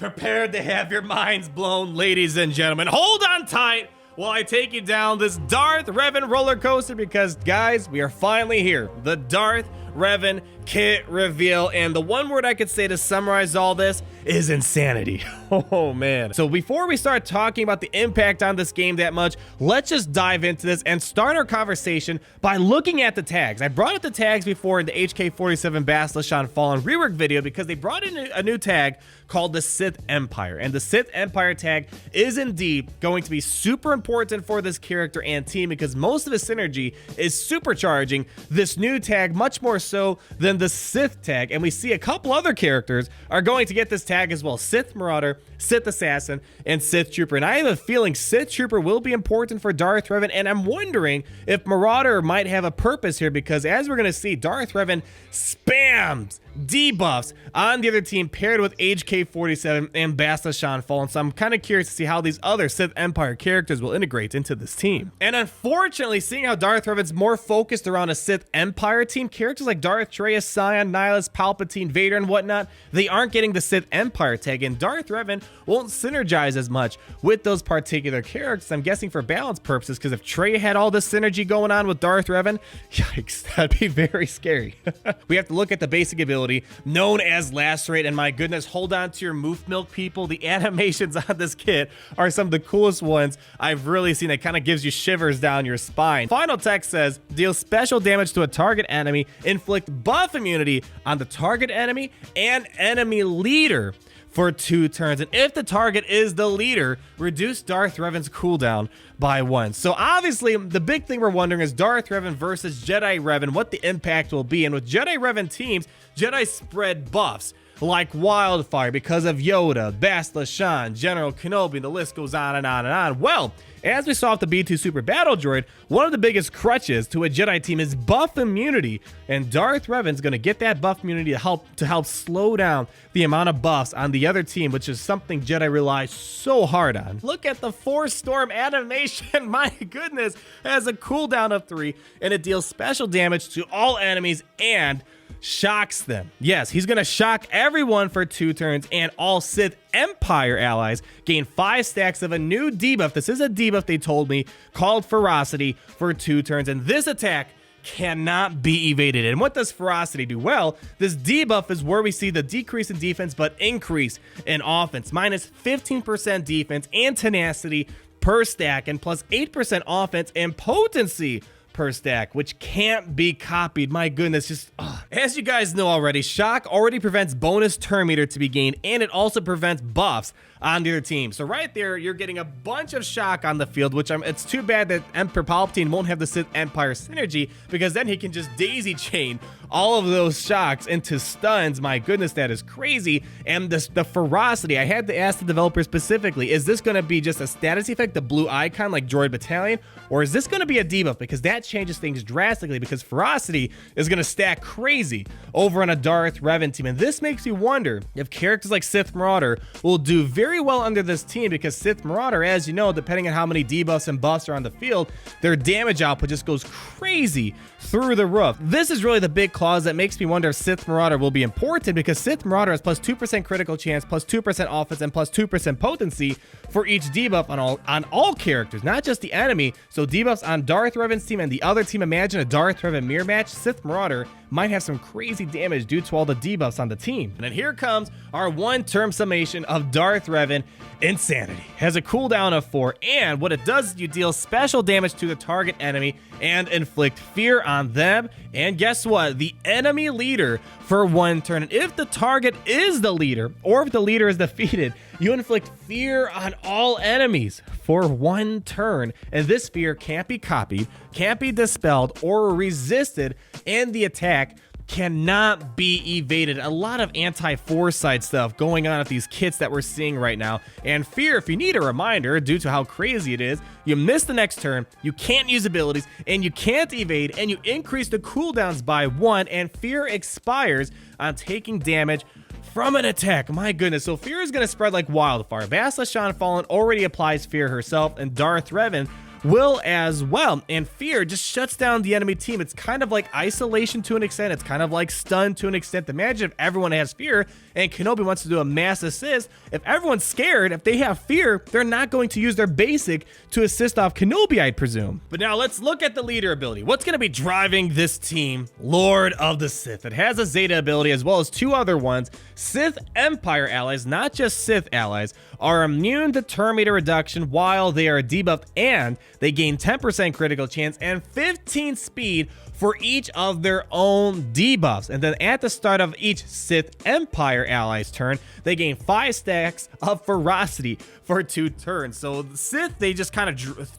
Prepared to have your minds blown, ladies and gentlemen. Hold on tight while I take you down this Darth Revan roller coaster because, guys, we are finally here. The Darth Revan kit reveal, and the one word I could say to summarize all this is insanity. Oh man. So before we start talking about the impact on this game that much, let's just dive into this and start our conversation by looking at the tags. I brought up the tags before in the HK47 Bastila Fallen rework video because they brought in a new tag called the Sith Empire, and the Sith Empire tag is indeed going to be super important for this character and team because most of the synergy is supercharging this new tag much more so than the Sith tag, and we see a couple other characters are going to get this tag as well: Sith Marauder, Sith Assassin, and Sith Trooper. And I have a feeling Sith Trooper will be important for Darth Revan, and I'm wondering if Marauder might have a purpose here because, as we're going to see, Darth Revan spams debuffs on the other team paired with HK47 and Bastila Fallen. So I'm kind of curious to see how these other Sith Empire characters will integrate into this team. And unfortunately, seeing how Darth Revan's more focused around a Sith Empire team, characters like Darth Traya, Scion, Nihilus, Palpatine, Vader, and whatnot, they aren't getting the Sith Empire tag, and Darth Revan won't synergize as much with those particular characters. I'm guessing for balance purposes, because if Traya had all this synergy going on with Darth Revan, yikes, that'd be very scary. We have to look at the basic ability known as Lacerate, and my goodness, hold on to your moof milk, people. The animations on this kit are some of the coolest ones I've really seen. It kind of gives you shivers down your spine. Final text says, deal special damage to a target enemy, inflict buff immunity on the target enemy and enemy leader for 2 turns, and if the target is the leader, reduce Darth Revan's cooldown by 1. So obviously, the big thing we're wondering is Darth Revan versus Jedi Revan, what the impact will be. And with Jedi Revan teams, Jedi spread buffs like wildfire because of Yoda, Bastila Shan, General Kenobi, and the list goes on and on and on. Well, as we saw with the B2 Super Battle Droid, one of the biggest crutches to a Jedi team is buff immunity, and Darth Revan's going to get that buff immunity to help slow down the amount of buffs on the other team, which is something Jedi rely so hard on. Look at the Force Storm animation. My goodness, it has a cooldown of 3, and it deals special damage to all enemies and shocks them. Yes, he's going to shock everyone for 2 turns, and all Sith Empire allies gain 5 stacks of a new debuff. This is a debuff they told me called Ferocity for 2 turns, and this attack cannot be evaded. And what does Ferocity do? Well, this debuff is where we see the decrease in defense but increase in offense, minus 15% defense and tenacity per stack, and plus 8% offense and potency per stack, which can't be copied. My goodness, just as you guys know already, shock already prevents bonus turn meter to be gained, and it also prevents buffs on the other team. So right there, you're getting a bunch of shock on the field, which it's too bad that Emperor Palpatine won't have the Sith Empire synergy, because then he can just daisy chain all of those shocks into stuns. My goodness, that is crazy. And the Ferocity, I had to ask the developer specifically, is this going to be just a status effect, the blue icon like Droid Battalion, or is this going to be a debuff? Because that changes things drastically, because Ferocity is going to stack crazy over on a Darth Revan team. And this makes you wonder if characters like Sith Marauder will do very well under this team, because Sith Marauder, as you know, depending on how many debuffs and buffs are on the field, their damage output just goes crazy through the roof. This is really the big clause that makes me wonder if Sith Marauder will be important, because Sith Marauder has plus 2% critical chance, plus 2% offense, and plus 2% potency for each debuff on all characters, not just the enemy. So debuffs on Darth Revan's team and the other team, imagine a Darth Revan mirror match, Sith Marauder might have some crazy damage due to all the debuffs on the team. And then here comes our 1-term summation of Darth Revan. Insanity has a cooldown of 4, and what it does is you deal special damage to the target enemy and inflict fear on them, and guess what, the enemy leader for 1 turn. And if the target is the leader, or if the leader is defeated, you inflict fear on all enemies for 1 turn, and this fear can't be copied, can't be dispelled or resisted, and the attack cannot be evaded. A lot of anti-foresight stuff going on with these kits that we're seeing right now. And fear, if you need a reminder due to how crazy it is, you miss the next turn, you can't use abilities, and you can't evade, and you increase the cooldowns by 1, and fear expires on taking damage from an attack. My goodness, so fear is going to spread like wildfire. Bastila Fallen already applies fear herself, and Darth Revan will as well. And fear just shuts down the enemy team. It's kind of like isolation to an extent. It's kind of like stun to an extent. Imagine if everyone has fear and Kenobi wants to do a mass assist. If everyone's scared, if they have fear, they're not going to use their basic to assist off Kenobi, I'd presume. But now let's look at the leader ability. What's going to be driving this team? Lord of the Sith. It has a Zeta ability as well as two other ones. Sith Empire allies, not just Sith allies, are immune to turn meter reduction while they are debuffed, and they gain 10% critical chance and 15 speed for each of their own debuffs. And then at the start of each Sith Empire ally's turn, they gain 5 stacks of Ferocity for 2 turns. So the Sith, they just kind of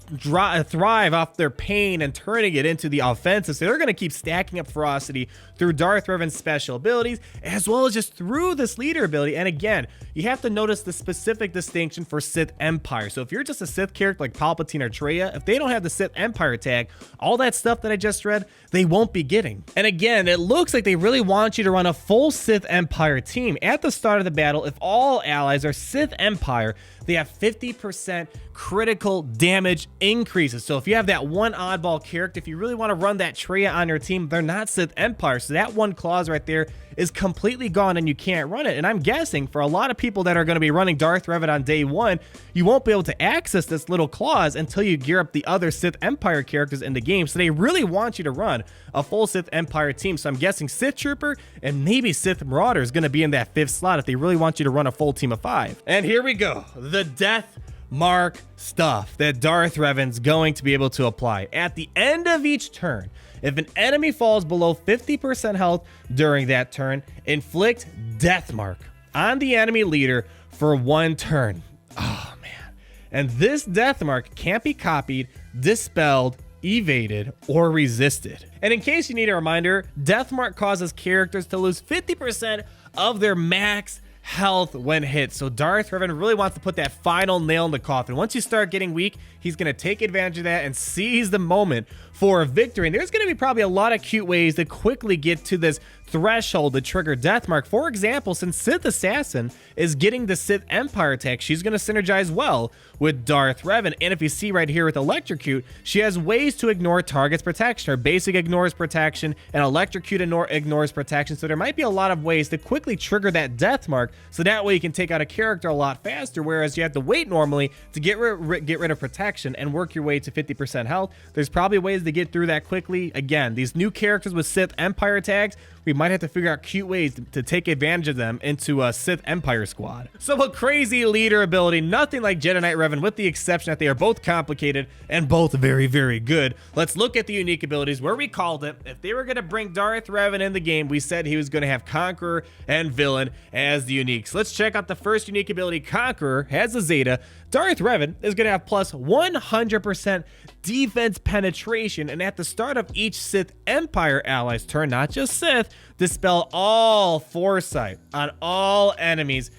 thrive off their pain and turning it into the offensive. So they're going to keep stacking up Ferocity through Darth Revan's special abilities, as well as just through this leader ability. And again, you have to notice the specific distinction for Sith Empire. So if you're just a Sith character like Palpatine or Traya, if they don't have the Sith Empire tag, all that stuff that I just read, they won't be getting. And again, it looks like they really want you to run a full Sith Empire team. At the start of the battle, if all allies are Sith Empire, they have 50% critical damage increases. So if you have that one oddball character, if you really want to run that Traya on your team, they're not Sith Empire. So that one clause right there is completely gone and you can't run it. And I'm guessing for a lot of people that are going to be running Darth Revan on day one, you won't be able to access this little clause until you gear up the other Sith Empire characters in the game. So they really want you to run a full Sith Empire team. So I'm guessing Sith Trooper and maybe Sith Marauder is going to be in that 5th slot if they really want you to run a full team of 5. And here we go. The death mark stuff that Darth Revan's going to be able to apply. At the end of each turn, if an enemy falls below 50% health during that turn, inflict death mark on the enemy leader for 1 turn. Oh man. And this death mark can't be copied, dispelled, evaded, or resisted. And in case you need a reminder, death mark causes characters to lose 50% of their max health when hit. So Darth Revan really wants to put that final nail in the coffin. Once you start getting weak, he's going to take advantage of that and seize the moment for a victory. And there's going to be probably a lot of cute ways to quickly get to this threshold to trigger death mark. For example, since Sith Assassin is getting the Sith Empire attack, she's going to synergize well with Darth Revan. And if you see right here with Electrocute, she has ways to ignore target's protection. Her basic ignores protection and Electrocute ignores protection. So there might be a lot of ways to quickly trigger that death mark, so that way you can take out a character a lot faster, whereas you have to wait normally to get rid of protection and work your way to 50% health. There's probably ways to get through that quickly. Again, these new characters with Sith Empire tags, we might have to figure out cute ways to take advantage of them into a Sith Empire squad. So a crazy leader ability, nothing like Jedi Knight Revan, with the exception that they are both complicated and both very, very good. Let's look at the unique abilities where we called it. If they were going to bring Darth Revan in the game, we said he was going to have Conqueror and Villain as the uniques. Let's check out the first unique ability. Conqueror has a Zeta. Darth Revan is going to have plus 100% defense penetration, and at the start of each Sith Empire ally's turn, not just Sith, dispel all foresight on all enemies,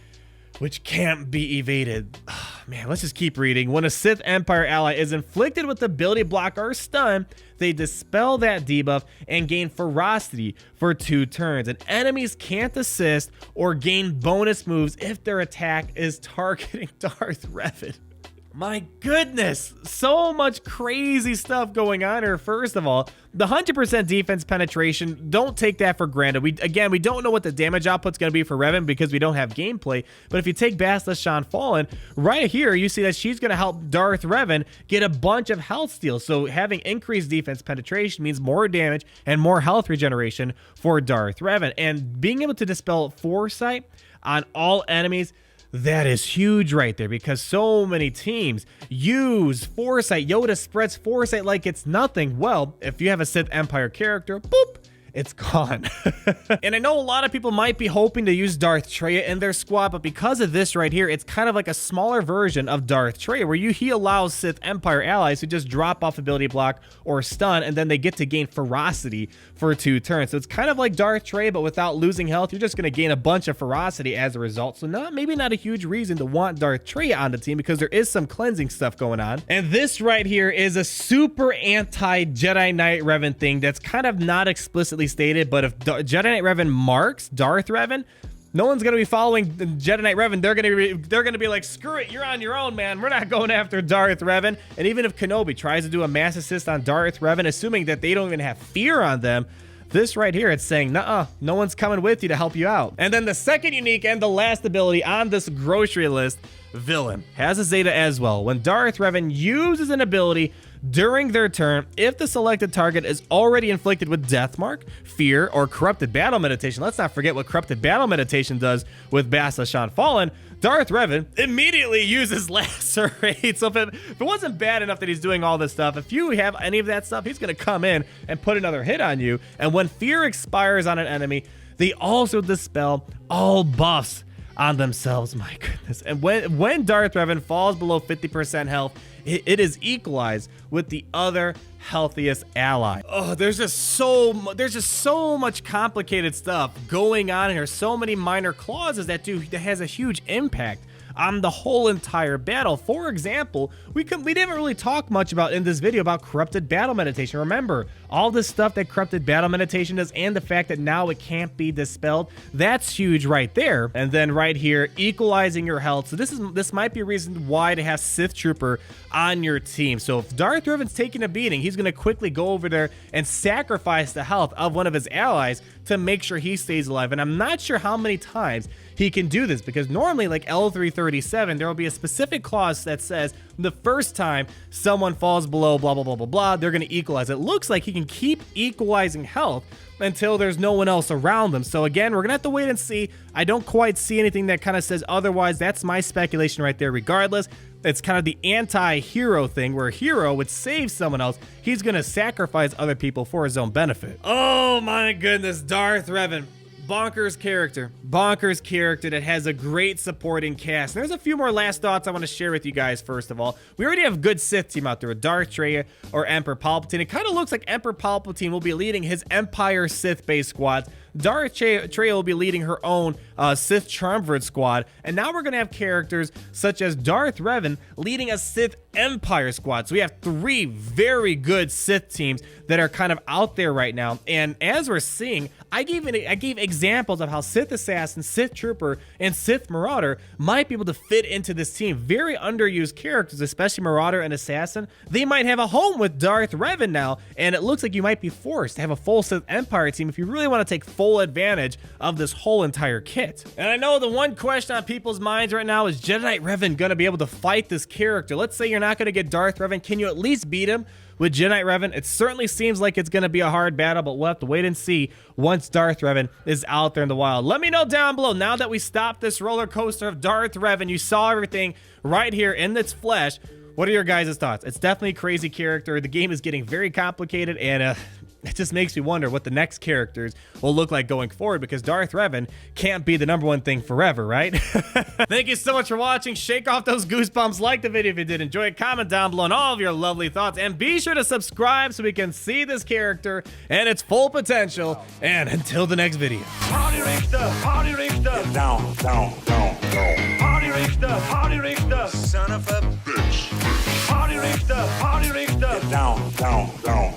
which can't be evaded. Oh, man, let's just keep reading. When a Sith Empire ally is inflicted with ability block or stun, they dispel that debuff and gain Ferocity for 2 turns. And enemies can't assist or gain bonus moves if their attack is targeting Darth Revan. My goodness, so much crazy stuff going on here. First of all, the 100% defense penetration, don't take that for granted. We don't know what the damage output's going to be for Revan because we don't have gameplay. But if you take Bastila Shan Fallen, right here, you see that she's going to help Darth Revan get a bunch of health steals. So having increased defense penetration means more damage and more health regeneration for Darth Revan. And being able to dispel Foresight on all enemies, that is huge right there, because so many teams use Foresight. Yoda spreads Foresight like it's nothing. Well, if you have a Sith Empire character, boop, it's gone. And I know a lot of people might be hoping to use Darth Traya in their squad, but because of this right here, it's kind of like a smaller version of Darth Traya, where he allows Sith Empire allies to just drop off ability block or stun, and then they get to gain Ferocity for 2 turns. So it's kind of like Darth Traya, but without losing health. You're just going to gain a bunch of Ferocity as a result. So maybe not a huge reason to want Darth Traya on the team, because there is some cleansing stuff going on. And this right here is a super anti-Jedi Knight Revan thing that's kind of not explicitly stated, but if Jedi Knight Revan marks Darth Revan, No one's gonna be following Jedi Knight Revan. They're gonna be like, screw it, you're on your own, man. We're not going after Darth Revan. And even if Kenobi tries to do a mass assist on Darth Revan, assuming that they don't even have fear on them, this right here, it's saying, nuh-uh, no one's coming with you to help you out. And then the second unique and the last ability on this grocery list, Villain, has a Zeta as well. When Darth Revan uses an ability during their turn, if the selected target is already inflicted with Death Mark, Fear, or Corrupted Battle Meditation, let's not forget what Corrupted Battle Meditation does with Bastila Fallen, Darth Revan immediately uses Lacerate. So if it wasn't bad enough that he's doing all this stuff, if you have any of that stuff, he's going to come in and put another hit on you. And when Fear expires on an enemy, they also dispel all buffs on themselves. My goodness. And when Darth Revan falls below 50% health, it is equalized with the other healthiest ally. Oh, there's just so much complicated stuff going on here. So many minor clauses that has a huge impact on the whole entire battle. For example, we didn't really talk much about in this video about Corrupted Battle Meditation. Remember, all this stuff that Corrupted Battle Meditation does and the fact that now it can't be dispelled, that's huge right there. And then right here, equalizing your health. So this might be a reason why to have Sith Trooper on your team. So if Darth Revan's taking a beating, he's going to quickly go over there and sacrifice the health of one of his allies to make sure he stays alive. And I'm not sure how many times he can do this, because normally, like L337, there will be a specific clause that says the first time someone falls below blah blah blah blah blah, they're going to equalize. It looks like he can keep equalizing health until there's no one else around them. So again, we're gonna have to wait and see. I don't quite see anything that kind of says otherwise. That's my speculation right there. Regardless, it's kind of the anti-hero thing, where a hero would save someone else. He's gonna sacrifice other people for his own benefit. Oh my goodness, Darth Revan. Bonkers character that has a great supporting cast. And there's a few more last thoughts I want to share with you guys. First of all, we already have a good Sith team out there with Darth Traya or Emperor Palpatine. It kind of looks like Emperor Palpatine will be leading his Empire Sith-based squads. Darth Traya will be leading her own Sith Charmverd squad. And now we're going to have characters such as Darth Revan leading a Sith Empire squad. So we have three very good Sith teams that are kind of out there right now. And as we're seeing, I gave examples of how Sith Assassin, Sith Trooper, and Sith Marauder might be able to fit into this team. Very underused characters, especially Marauder and Assassin. They might have a home with Darth Revan now, and it looks like you might be forced to have a full Sith Empire team if you really want to take full advantage of this whole entire kit. And I know the one question on people's minds right now is Jedi Revan going to be able to fight this character? Let's say you're not going to get Darth Revan. Can you at least beat him with Jedi Revan? It certainly seems like it's going to be a hard battle, but we'll have to wait and see once Darth Revan is out there in the wild. Let me know down below, now that we stopped this roller coaster of Darth Revan, you saw everything right here in its flesh, what are your guys' thoughts? It's definitely a crazy character. The game is getting very complicated, and it just makes me wonder what the next characters will look like going forward, because Darth Revan can't be the #1 thing forever, right? Thank you so much for watching. Shake off those goosebumps. Like the video if you did enjoy it. Comment down below on all of your lovely thoughts. And be sure to subscribe so we can see this character and its full potential. And until the next video. Party Richter, Party Richter. Down, down, down, down. Party Richter, Party Richter. Son of a bitch. Party Richter, Party Richter. Down, down, down.